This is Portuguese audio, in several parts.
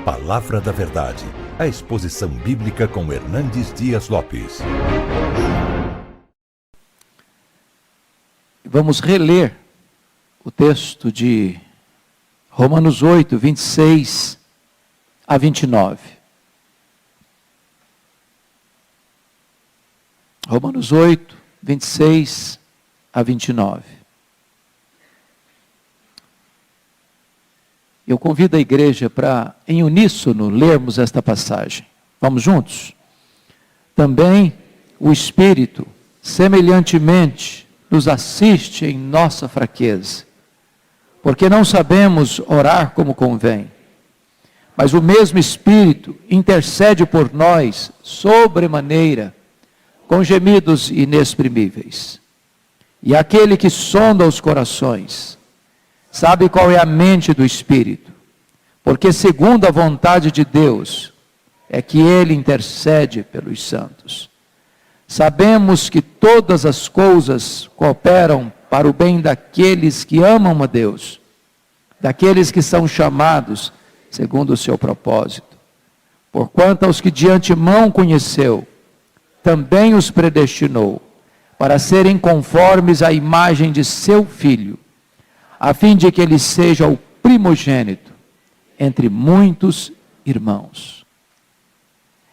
Palavra da Verdade, a exposição bíblica com Hernandes Dias Lopes. Vamos reler o texto de Romanos 8, 26 a 29. Romanos 8, 26 a 29. Eu convido a igreja para, em uníssono, lermos esta passagem. Vamos juntos? Também o Espírito, semelhantemente, nos assiste em nossa fraqueza, porque não sabemos orar como convém. Mas o mesmo Espírito intercede por nós, sobremaneira, com gemidos inexprimíveis. E aquele que sonda os corações, sabe qual é a mente do Espírito, porque segundo a vontade de Deus, é que Ele intercede pelos santos. Sabemos que todas as coisas cooperam para o bem daqueles que amam a Deus, daqueles que são chamados segundo o seu propósito. Porquanto aos que de antemão conheceu, também os predestinou, para serem conformes à imagem de seu Filho, a fim de que ele seja o primogênito entre muitos irmãos.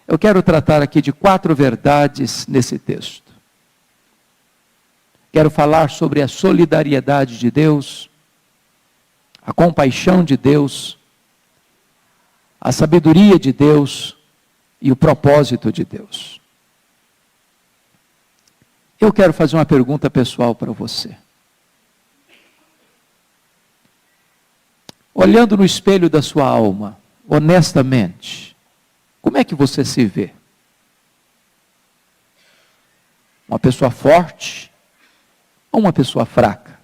Eu quero tratar aqui de 4 verdades nesse texto. Quero falar sobre a solidariedade de Deus, a compaixão de Deus, a sabedoria de Deus e o propósito de Deus. Eu quero fazer uma pergunta pessoal para você. Olhando no espelho da sua alma, honestamente, como é que você se vê? Uma pessoa forte ou uma pessoa fraca?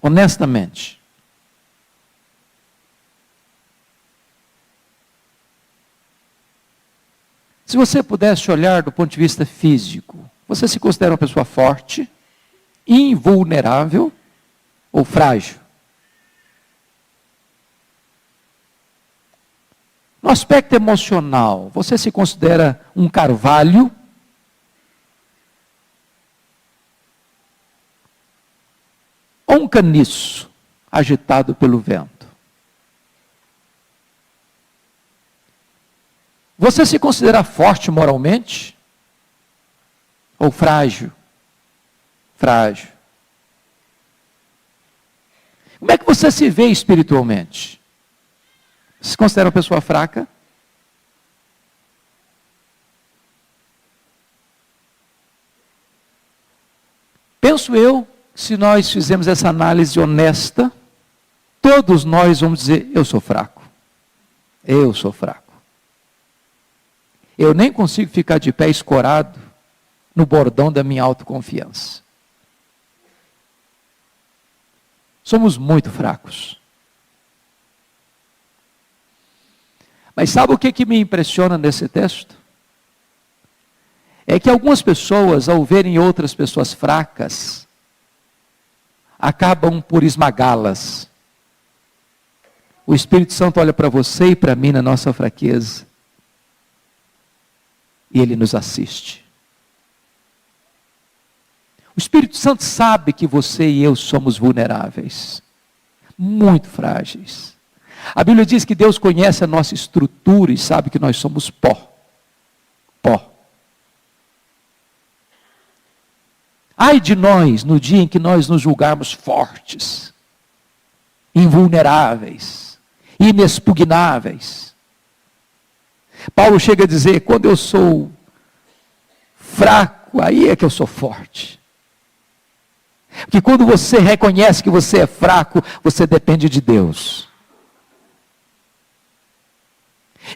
Honestamente. Se você pudesse olhar do ponto de vista físico, você se considera uma pessoa forte, invulnerável ou frágil? No aspecto emocional, você se considera um carvalho? Ou um caniço agitado pelo vento? Você se considera forte moralmente? Ou frágil? Frágil. Como é que você se vê espiritualmente? Você se considera uma pessoa fraca? Penso eu, se nós fizermos essa análise honesta, todos nós vamos dizer, eu sou fraco. Eu sou fraco. Eu nem consigo ficar de pé escorado no bordão da minha autoconfiança. Somos muito fracos. Mas sabe o que me impressiona nesse texto? É que algumas pessoas, ao verem outras pessoas fracas, acabam por esmagá-las. O Espírito Santo olha para você e para mim na nossa fraqueza, e Ele nos assiste. O Espírito Santo sabe que você e eu somos vulneráveis, muito frágeis. A Bíblia diz que Deus conhece a nossa estrutura e sabe que nós somos pó. Pó. Ai de nós no dia em que nós nos julgarmos fortes, invulneráveis, inexpugnáveis. Paulo chega a dizer, quando eu sou fraco, aí é que eu sou forte. Porque quando você reconhece que você é fraco, você depende de Deus.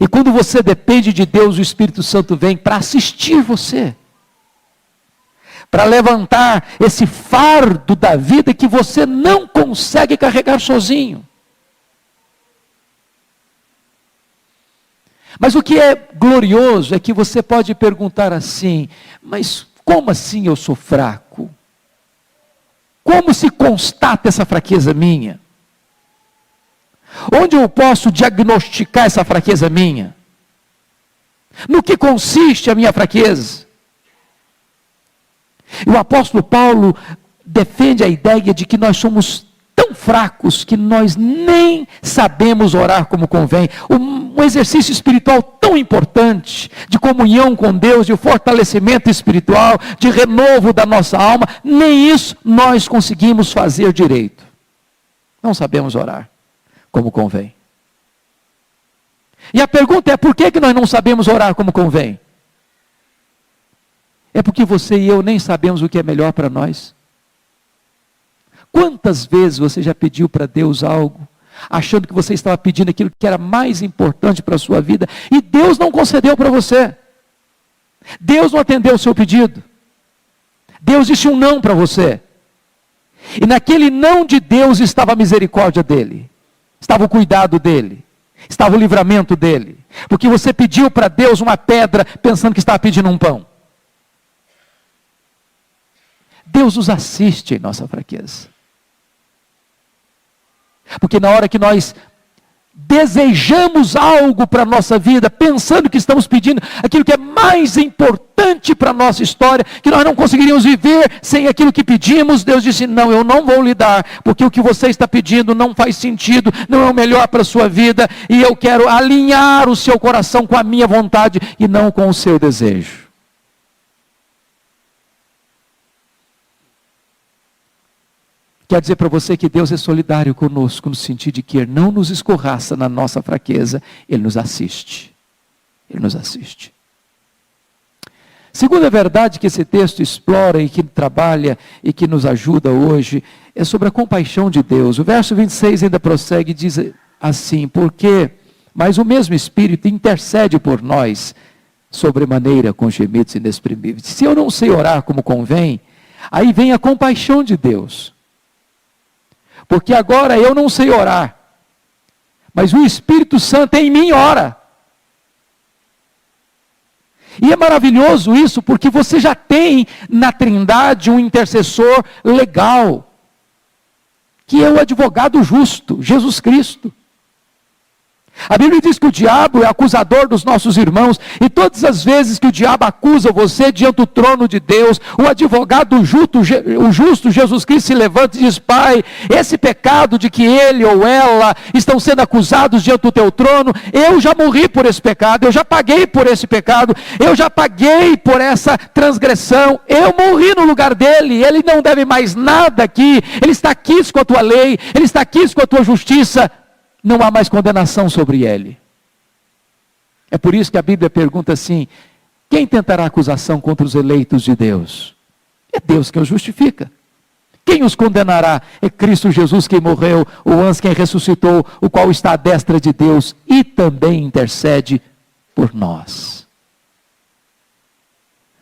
E quando você depende de Deus, o Espírito Santo vem para assistir você. Para levantar esse fardo da vida que você não consegue carregar sozinho. Mas o que é glorioso é que você pode perguntar assim, mas como assim eu sou fraco? Como se constata essa fraqueza minha? Onde eu posso diagnosticar essa fraqueza minha? No que consiste a minha fraqueza? E o apóstolo Paulo defende a ideia de que nós somos tão fracos que nós nem sabemos orar como convém. Um exercício espiritual tão importante, de comunhão com Deus, de fortalecimento espiritual, de renovo da nossa alma, nem isso nós conseguimos fazer direito. Não sabemos orar como convém. E a pergunta é, por que nós não sabemos orar como convém? É porque você e eu nem sabemos o que é melhor para nós. Quantas vezes você já pediu para Deus algo, achando que você estava pedindo aquilo que era mais importante para a sua vida, e Deus não concedeu para você. Deus não atendeu o seu pedido. Deus disse um não para você. E naquele não de Deus estava a misericórdia dele, estava o cuidado dele, estava o livramento dele. Porque você pediu para Deus uma pedra, pensando que estava pedindo um pão. Deus nos assiste em nossa fraqueza. Porque na hora que nós desejamos algo para a nossa vida, pensando que estamos pedindo aquilo que é mais importante para a nossa história, que nós não conseguiríamos viver sem aquilo que pedimos, Deus disse, não, eu não vou lhe dar, porque o que você está pedindo não faz sentido, não é o melhor para a sua vida, e eu quero alinhar o seu coração com a minha vontade, e não com o seu desejo. Quero dizer para você que Deus é solidário conosco, no sentido de que Ele não nos escorraça na nossa fraqueza, Ele nos assiste. Ele nos assiste. Segunda verdade que esse texto explora e que trabalha e que nos ajuda hoje, é sobre a compaixão de Deus. O verso 26 ainda prossegue e diz assim, mas o mesmo Espírito intercede por nós, sobremaneira com gemidos inexprimíveis. Se eu não sei orar como convém, aí vem a compaixão de Deus. Porque agora eu não sei orar, mas o Espírito Santo em mim ora. E é maravilhoso isso, porque você já tem na Trindade um intercessor legal, que é o advogado justo, Jesus Cristo. A Bíblia diz que o diabo é acusador dos nossos irmãos, e todas as vezes que o diabo acusa você diante do trono de Deus, o advogado o justo Jesus Cristo se levanta e diz, Pai, esse pecado de que ele ou ela estão sendo acusados diante do teu trono, eu já morri por esse pecado, eu já paguei por esse pecado, eu já paguei por essa transgressão, eu morri no lugar dele, ele não deve mais nada aqui, ele está aqui com a tua lei, ele está aqui com a tua justiça, não há mais condenação sobre ele. É por isso que a Bíblia pergunta assim, quem tentará acusação contra os eleitos de Deus? É Deus quem os justifica. Quem os condenará? É Cristo Jesus quem morreu, o anjo quem ressuscitou, o qual está à destra de Deus e também intercede por nós.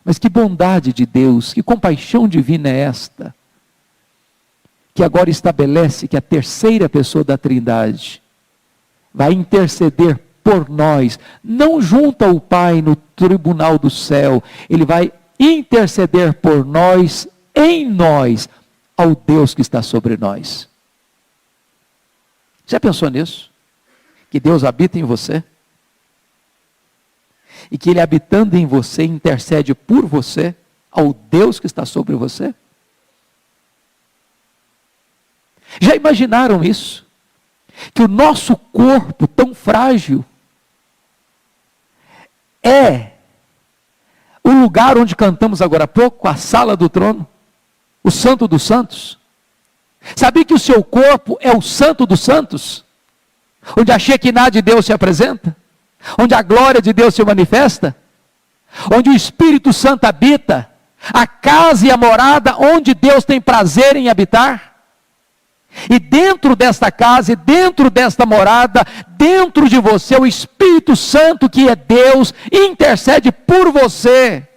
Mas que bondade de Deus, que compaixão divina é esta, que agora estabelece que a terceira pessoa da Trindade vai interceder por nós, não junto ao Pai no tribunal do céu, ele vai interceder por nós, em nós, ao Deus que está sobre nós. Já pensou nisso? Que Deus habita em você? E que Ele habitando em você, intercede por você, ao Deus que está sobre você? Já imaginaram isso? Que o nosso corpo tão frágil é o lugar onde cantamos agora há pouco, a sala do trono, o santo dos santos. Sabia que o seu corpo é o santo dos santos? Onde a Shekinah de Deus se apresenta? Onde a glória de Deus se manifesta? Onde o Espírito Santo habita? A casa e a morada onde Deus tem prazer em habitar? E dentro desta casa, e dentro desta morada, dentro de você, o Espírito Santo que é Deus, intercede por você.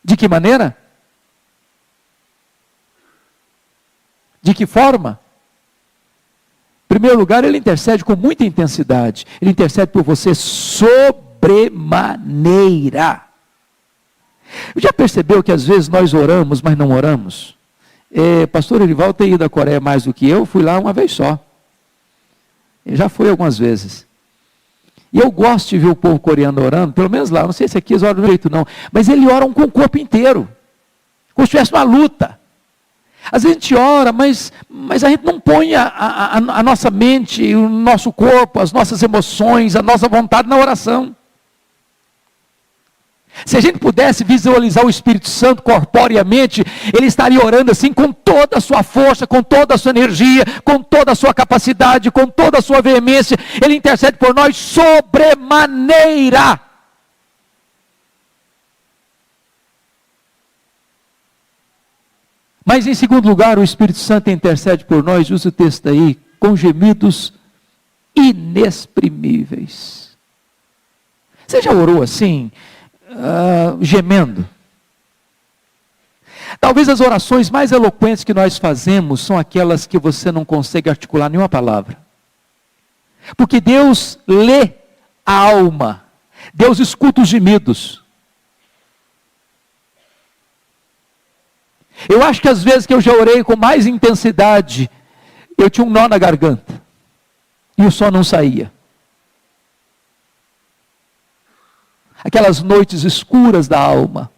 De que maneira? De que forma? Em primeiro lugar, Ele intercede com muita intensidade. Ele intercede por você sobremaneira. Já percebeu que às vezes nós oramos, mas não oramos? Pastor Erivaldo tem ido à Coreia mais do que eu, fui lá uma vez só. Ele já foi algumas vezes. E eu gosto de ver o povo coreano orando, pelo menos lá, não sei se aqui eles oram do jeito não, mas eles oram com o corpo inteiro, como se tivesse uma luta. Às vezes a gente ora, mas a gente não põe a nossa mente, o nosso corpo, as nossas emoções, a nossa vontade na oração. Se a gente pudesse visualizar o Espírito Santo corporeamente, ele estaria orando assim com toda a sua força, com toda a sua energia, com toda a sua capacidade, com toda a sua veemência. Ele intercede por nós sobremaneira. Mas em segundo lugar, o Espírito Santo intercede por nós, usa o texto aí, com gemidos inexprimíveis. Você já orou assim, gemendo? Talvez as orações mais eloquentes que nós fazemos são aquelas que você não consegue articular nenhuma palavra. Porque Deus lê a alma, Deus escuta os gemidos. Eu acho que às vezes que eu já orei com mais intensidade, eu tinha um nó na garganta, e o som não saía. Aquelas noites escuras da alma,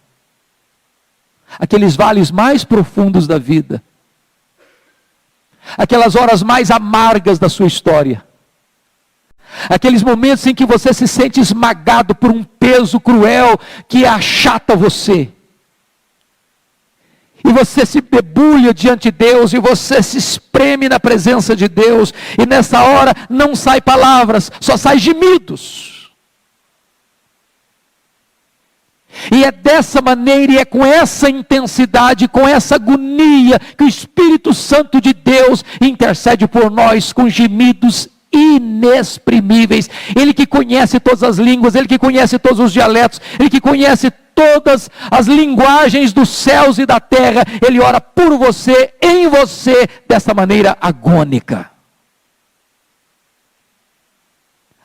aqueles vales mais profundos da vida, aquelas horas mais amargas da sua história, aqueles momentos em que você se sente esmagado por um peso cruel que achata você, e você se debulha diante de Deus, e você se espreme na presença de Deus, e nessa hora não sai palavras, só sai gemidos. E é dessa maneira, e é com essa intensidade, com essa agonia, que o Espírito Santo de Deus intercede por nós com gemidos inexprimíveis. Ele que conhece todas as línguas, Ele que conhece todos os dialetos, Ele que conhece todas as linguagens dos céus e da terra, Ele ora por você, em você, dessa maneira agônica.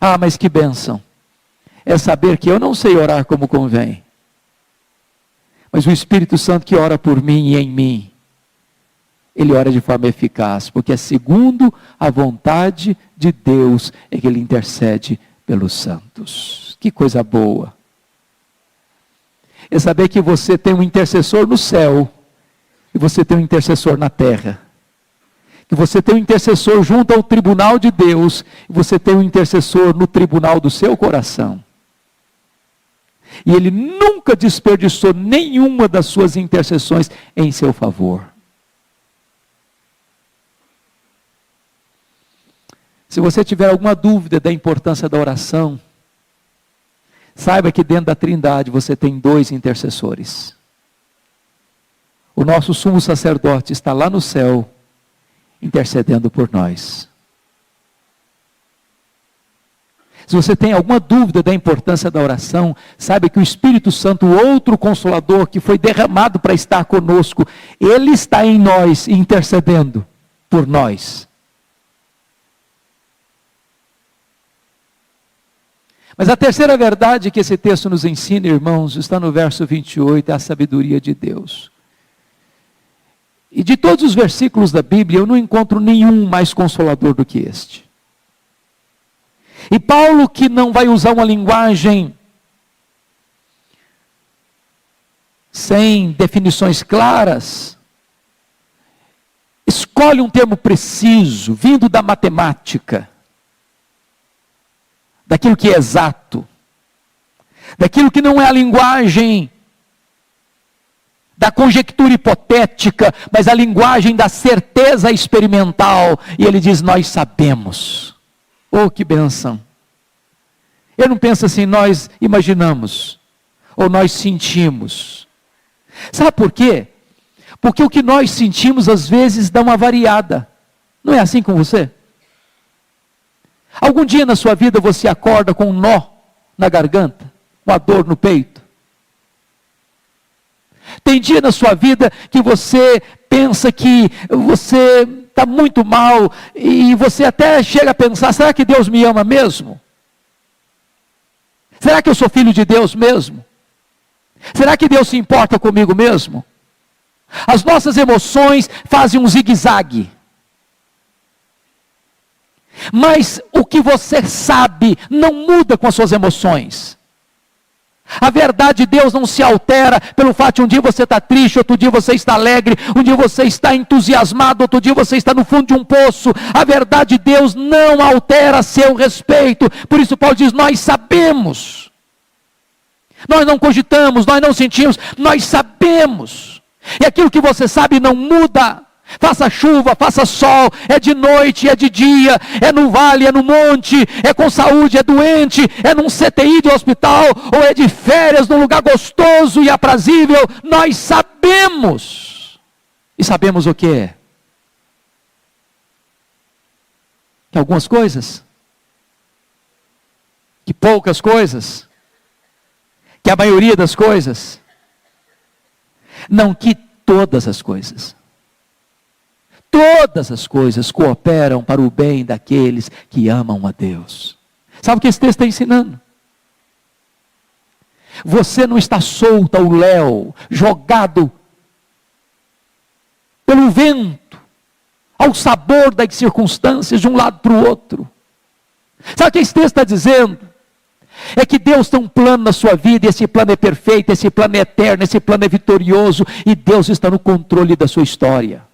Ah, mas que bênção é saber que eu não sei orar como convém, mas o Espírito Santo que ora por mim e em mim, Ele ora de forma eficaz, porque é segundo a vontade de Deus é que Ele intercede pelos santos. Que coisa boa é saber que você tem um intercessor no céu, e você tem um intercessor na terra, que você tem um intercessor junto ao tribunal de Deus, e você tem um intercessor no tribunal do seu coração. E Ele nunca desperdiçou nenhuma das suas intercessões em seu favor. Se você tiver alguma dúvida da importância da oração, saiba que dentro da Trindade você tem 2 intercessores. O nosso sumo sacerdote está lá no céu, intercedendo por nós. Se você tem alguma dúvida da importância da oração, saiba que o Espírito Santo, o outro Consolador que foi derramado para estar conosco, Ele está em nós, intercedendo por nós. Mas a terceira verdade que esse texto nos ensina, irmãos, está no verso 28, é a sabedoria de Deus. E de todos os versículos da Bíblia, eu não encontro nenhum mais consolador do que este. E Paulo, que não vai usar uma linguagem sem definições claras, escolhe um termo preciso, vindo da matemática, daquilo que é exato, daquilo que não é a linguagem da conjectura hipotética, mas a linguagem da certeza experimental. E ele diz: nós sabemos. Oh, que bênção! Eu não penso assim, nós imaginamos, ou nós sentimos. Sabe por quê? Porque o que nós sentimos às vezes dá uma variada. Não é assim com você? Algum dia na sua vida você acorda com um nó na garganta, uma dor no peito? Tem dia na sua vida que você pensa que você está muito mal, e você até chega a pensar: será que Deus me ama mesmo? Será que eu sou filho de Deus mesmo? Será que Deus se importa comigo mesmo? As nossas emoções fazem um zigue-zague. Mas o que você sabe não muda com as suas emoções. A verdade de Deus não se altera pelo fato de um dia você está triste, outro dia você está alegre, um dia você está entusiasmado, outro dia você está no fundo de um poço. A verdade de Deus não altera a seu respeito. Por isso Paulo diz, nós sabemos. Nós não cogitamos, nós não sentimos, nós sabemos. E aquilo que você sabe não muda. Faça chuva, faça sol, é de noite, é de dia, é no vale, é no monte, é com saúde, é doente, é num CTI de hospital, ou é de férias num lugar gostoso e aprazível, nós sabemos. E sabemos o quê? Que algumas coisas, que poucas coisas, que a maioria das coisas, não que todas as coisas. Todas as coisas cooperam para o bem daqueles que amam a Deus. Sabe o que esse texto está ensinando? Você não está solto ao léu, jogado pelo vento, ao sabor das circunstâncias de um lado para o outro. Sabe o que esse texto está dizendo? É que Deus tem um plano na sua vida, e esse plano é perfeito, esse plano é eterno, esse plano é vitorioso, e Deus está no controle da sua história.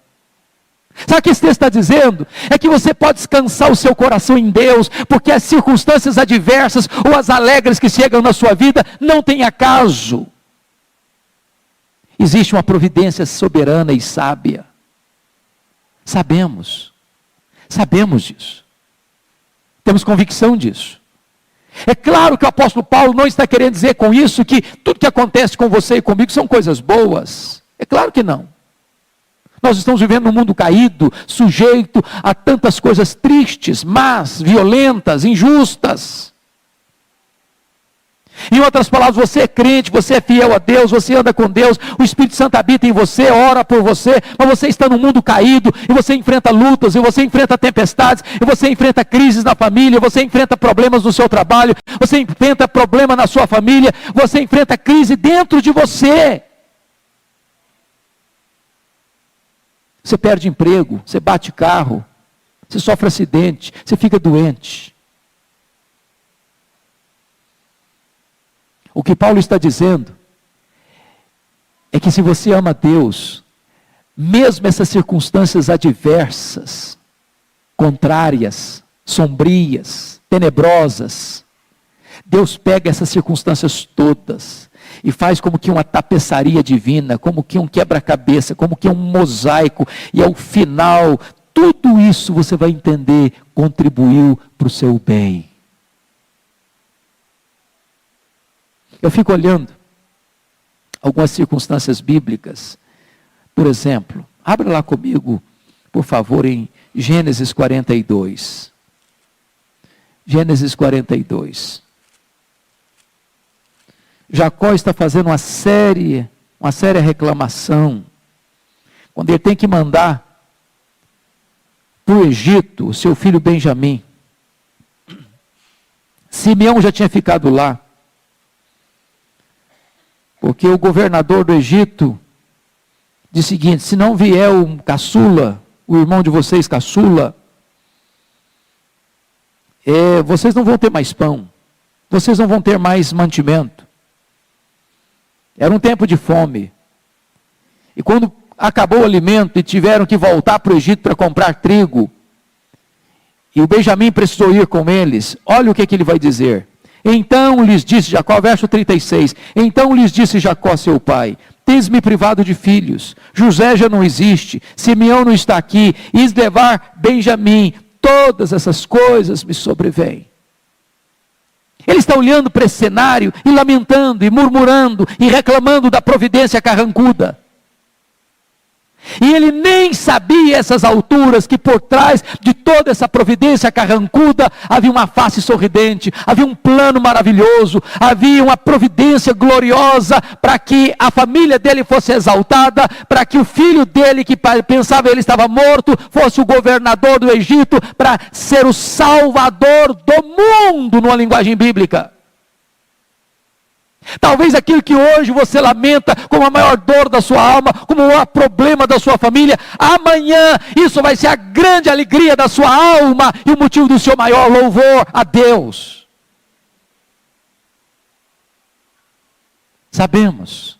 Sabe o que esse texto está dizendo? É que você pode descansar o seu coração em Deus, porque as circunstâncias adversas ou as alegres que chegam na sua vida não têm acaso. Existe uma providência soberana e sábia. Sabemos disso. Temos convicção disso. É claro que o apóstolo Paulo não está querendo dizer com isso que tudo que acontece com você e comigo são coisas boas. É claro que não. Nós estamos vivendo num mundo caído, sujeito a tantas coisas tristes, más, violentas, injustas. Em outras palavras, você é crente, você é fiel a Deus, você anda com Deus, o Espírito Santo habita em você, ora por você, mas você está num mundo caído, e você enfrenta lutas, e você enfrenta tempestades, e você enfrenta crises na família, você enfrenta problemas no seu trabalho, você enfrenta problema na sua família, você enfrenta crise dentro de você. Você perde emprego, você bate carro, você sofre acidente, você fica doente. O que Paulo está dizendo é que se você ama Deus, mesmo essas circunstâncias adversas, contrárias, sombrias, tenebrosas, Deus pega essas circunstâncias todas e faz como que uma tapeçaria divina, como que um quebra-cabeça, como que um mosaico, e ao final, tudo isso você vai entender, contribuiu para o seu bem. Eu fico olhando algumas circunstâncias bíblicas. Por exemplo, abra lá comigo, por favor, em Gênesis 42. Gênesis 42. Jacó está fazendo uma séria reclamação, quando ele tem que mandar para o Egito o seu filho Benjamim. Simeão já tinha ficado lá, porque o governador do Egito disse o seguinte: se não vier o caçula, o irmão de vocês caçula, vocês não vão ter mais pão, vocês não vão ter mais mantimento. Era um tempo de fome. E quando acabou o alimento e tiveram que voltar para o Egito para comprar trigo, e o Benjamim precisou ir com eles, olha o que ele vai dizer. Então lhes disse Jacó, verso 36, então lhes disse Jacó seu pai: tens-me privado de filhos, José já não existe, Simeão não está aqui, is levar Benjamim, todas essas coisas me sobrevêm. Ele está olhando para esse cenário e lamentando, e murmurando, e reclamando da providência carrancuda. E ele nem sabia essas alturas que por trás de toda essa providência carrancuda havia uma face sorridente, havia um plano maravilhoso, havia uma providência gloriosa para que a família dele fosse exaltada, para que o filho dele, que pensava ele estava morto, fosse o governador do Egito, para ser o salvador do mundo, numa linguagem bíblica. Talvez aquilo que hoje você lamenta como a maior dor da sua alma, como o maior problema da sua família, amanhã isso vai ser a grande alegria da sua alma e o motivo do seu maior louvor a Deus. Sabemos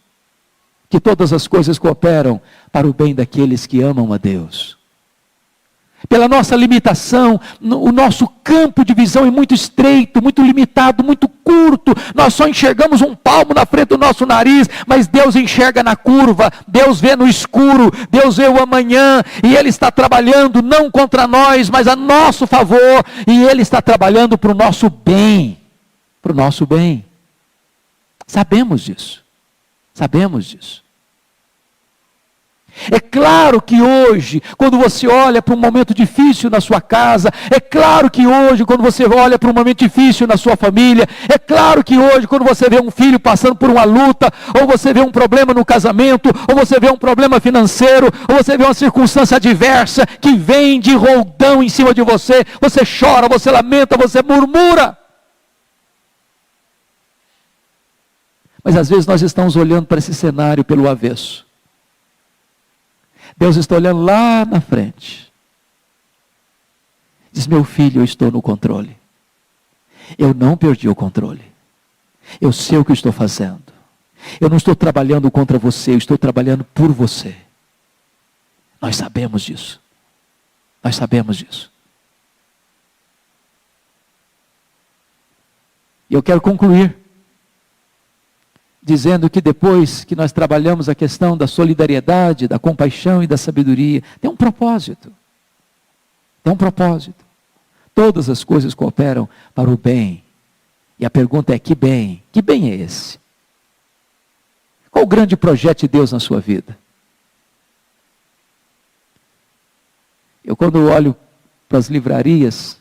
que todas as coisas cooperam para o bem daqueles que amam a Deus. Pela nossa limitação, o nosso campo de visão é muito estreito, muito limitado, muito curto. Nós só enxergamos um palmo na frente do nosso nariz, mas Deus enxerga na curva, Deus vê no escuro, Deus vê o amanhã, e Ele está trabalhando não contra nós, mas a nosso favor, e Ele está trabalhando para o nosso bem, para o nosso bem. Sabemos disso, sabemos disso. É claro que hoje, quando você olha para um momento difícil na sua casa, é claro que hoje, quando você olha para um momento difícil na sua família, é claro que hoje, quando você vê um filho passando por uma luta, ou você vê um problema no casamento, ou você vê um problema financeiro, ou você vê uma circunstância adversa que vem de roldão em cima de você, você chora, você lamenta, você murmura. Mas às vezes nós estamos olhando para esse cenário pelo avesso. Deus está olhando lá na frente. Diz: meu filho, eu estou no controle. Eu não perdi o controle. Eu sei o que estou fazendo. Eu não estou trabalhando contra você, eu estou trabalhando por você. Nós sabemos disso. Nós sabemos disso. E eu quero concluir dizendo que depois que nós trabalhamos a questão da solidariedade, da compaixão e da sabedoria, tem um propósito. Tem um propósito. Todas as coisas cooperam para o bem. E a pergunta é: que bem? Que bem é esse? Qual o grande projeto de Deus na sua vida? Eu, quando olho para as livrarias,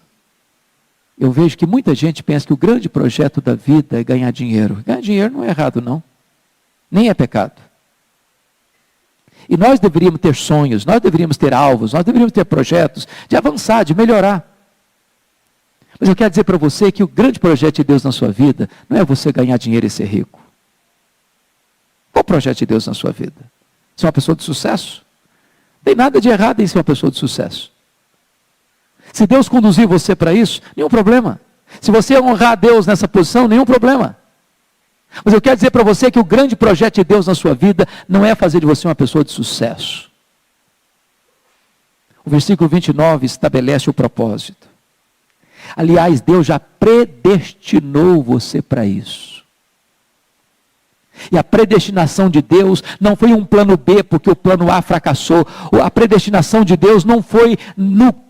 eu vejo que muita gente pensa que o grande projeto da vida é ganhar dinheiro. Ganhar dinheiro não é errado, não. Nem é pecado. E nós deveríamos ter sonhos, nós deveríamos ter alvos, nós deveríamos ter projetos de avançar, de melhorar. Mas eu quero dizer para você que o grande projeto de Deus na sua vida não é você ganhar dinheiro e ser rico. Qual o projeto de Deus na sua vida? Ser uma pessoa de sucesso? Não tem nada de errado em ser uma pessoa de sucesso. Se Deus conduzir você para isso, nenhum problema. Se você honrar a Deus nessa posição, nenhum problema. Mas eu quero dizer para você que o grande projeto de Deus na sua vida não é fazer de você uma pessoa de sucesso. O versículo 29 estabelece o propósito. Aliás, Deus já predestinou você para isso. E a predestinação de Deus não foi um plano B, porque o plano A fracassou. A predestinação de Deus não foi no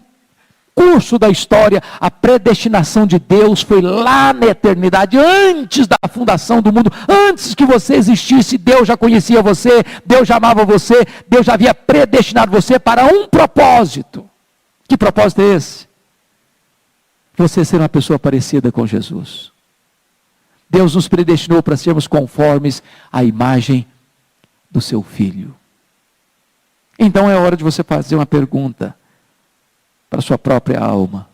curso da história. A predestinação de Deus foi lá na eternidade, antes da fundação do mundo, antes que você existisse. Deus já conhecia você, Deus já amava você, Deus já havia predestinado você para um propósito. Que propósito é esse? Você ser uma pessoa parecida com Jesus. Deus nos predestinou para sermos conformes à imagem do seu Filho. Então é hora de você fazer uma pergunta para a sua própria alma.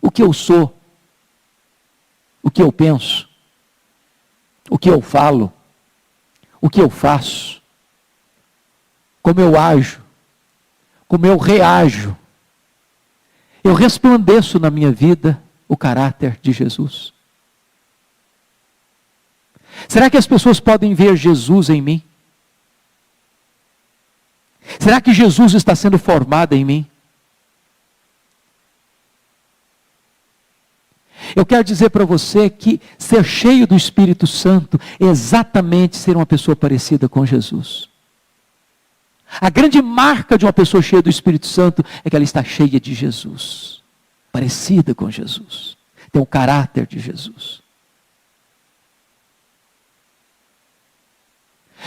O que eu sou? O que eu penso? O que eu falo? O que eu faço? Como eu ajo? Como eu reajo? Eu resplandeço na minha vida o caráter de Jesus? Será que as pessoas podem ver Jesus em mim? Será que Jesus está sendo formado em mim? Eu quero dizer para você que ser cheio do Espírito Santo é exatamente ser uma pessoa parecida com Jesus. A grande marca de uma pessoa cheia do Espírito Santo é que ela está cheia de Jesus, parecida com Jesus, tem o caráter de Jesus.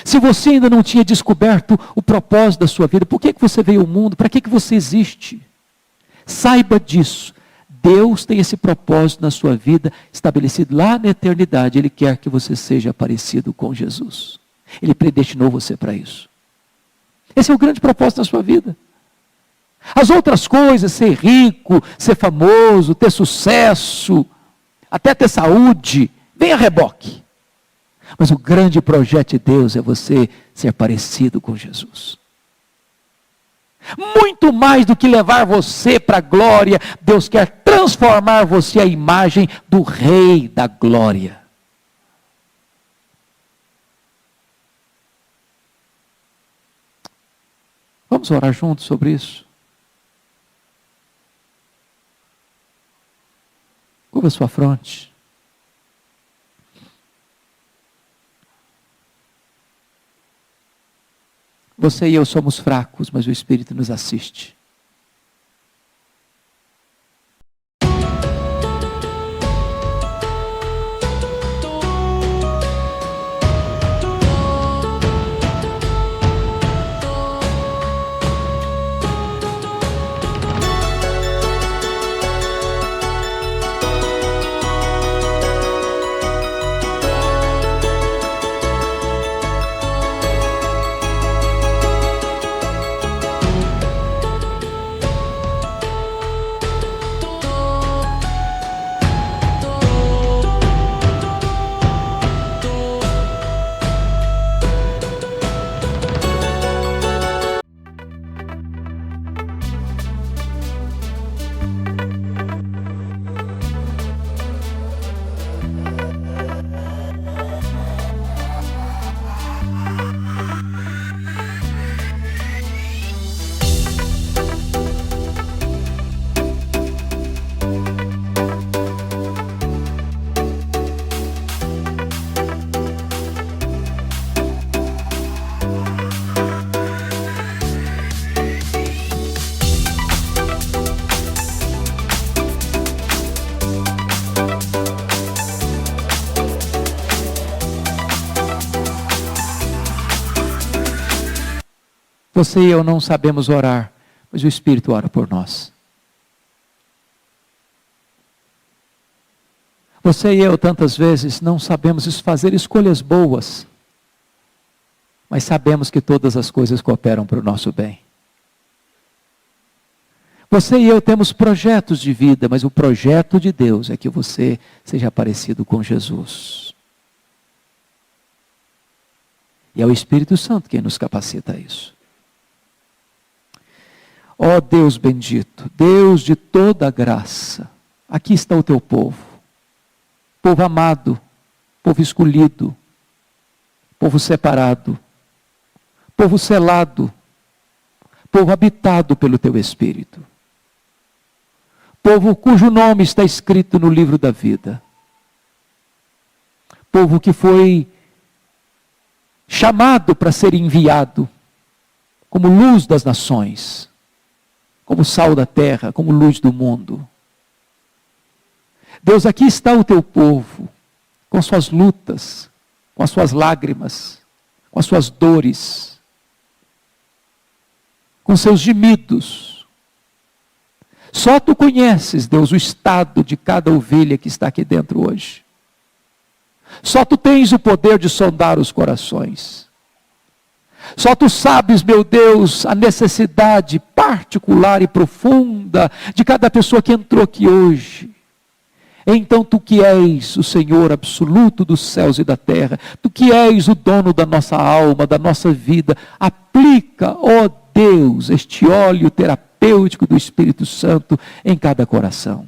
Se você ainda não tinha descoberto o propósito da sua vida, por que você veio ao mundo? Para que você existe? Saiba disso. Deus tem esse propósito na sua vida estabelecido lá na eternidade. Ele quer que você seja parecido com Jesus. Ele predestinou você para isso. Esse é o grande propósito da sua vida. As outras coisas, ser rico, ser famoso, ter sucesso, até ter saúde, vem a reboque. Mas o grande projeto de Deus é você ser parecido com Jesus. Muito mais do que levar você para a glória, Deus quer transformar você à imagem do Rei da glória. Vamos orar juntos sobre isso? Curva sua fronte. Você e eu somos fracos, mas o Espírito nos assiste. Você e eu não sabemos orar, mas o Espírito ora por nós. Você e eu tantas vezes não sabemos fazer escolhas boas, mas sabemos que todas as coisas cooperam para o nosso bem. Você e eu temos projetos de vida, mas o projeto de Deus é que você seja parecido com Jesus. E é o Espírito Santo quem nos capacita a isso. Ó Deus bendito, Deus de toda graça, aqui está o teu povo. Povo amado, povo escolhido, povo separado, povo selado, povo habitado pelo teu Espírito. Povo cujo nome está escrito no livro da vida. Povo que foi chamado para ser enviado como luz das nações, como sal da terra, como luz do mundo. Deus, aqui está o teu povo, com suas lutas, com as suas lágrimas, com as suas dores, com seus gemidos. Só tu conheces, Deus, o estado de cada ovelha que está aqui dentro hoje. Só tu tens o poder de sondar os corações. Só tu sabes, meu Deus, a necessidade particular e profunda de cada pessoa que entrou aqui hoje. Então tu que és o Senhor absoluto dos céus e da terra, tu que és o dono da nossa alma, da nossa vida, aplica, ó Deus, este óleo terapêutico do Espírito Santo em cada coração.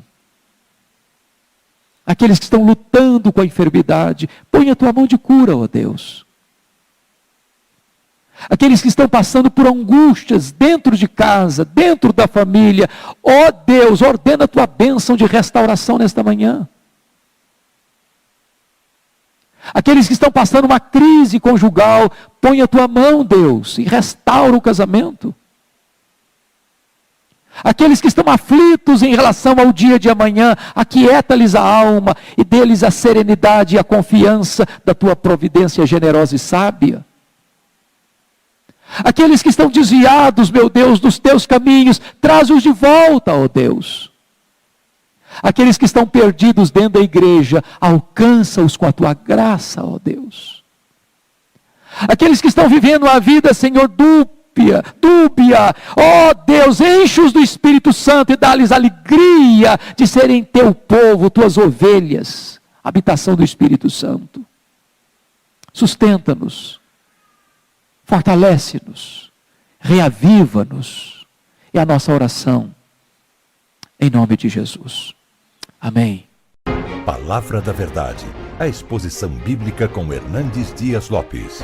Aqueles que estão lutando com a enfermidade, põe a tua mão de cura, ó Deus. Aqueles que estão passando por angústias dentro de casa, dentro da família, ó Deus, ordena a tua bênção de restauração nesta manhã. Aqueles que estão passando uma crise conjugal, põe a tua mão, Deus, e restaura o casamento. Aqueles que estão aflitos em relação ao dia de amanhã, aquieta-lhes a alma e dê-lhes a serenidade e a confiança da tua providência generosa e sábia. Aqueles que estão desviados, meu Deus, dos teus caminhos, traz-os de volta, ó Deus. Aqueles que estão perdidos dentro da igreja, alcança-os com a tua graça, ó Deus. Aqueles que estão vivendo a vida, Senhor, dúbia, ó Deus, enche-os do Espírito Santo e dá-lhes alegria de serem teu povo, tuas ovelhas, habitação do Espírito Santo. Sustenta-nos, fortalece-nos, reaviva-nos. É a nossa oração, em nome de Jesus. Amém. Palavra da Verdade, a exposição bíblica com Hernandes Dias Lopes.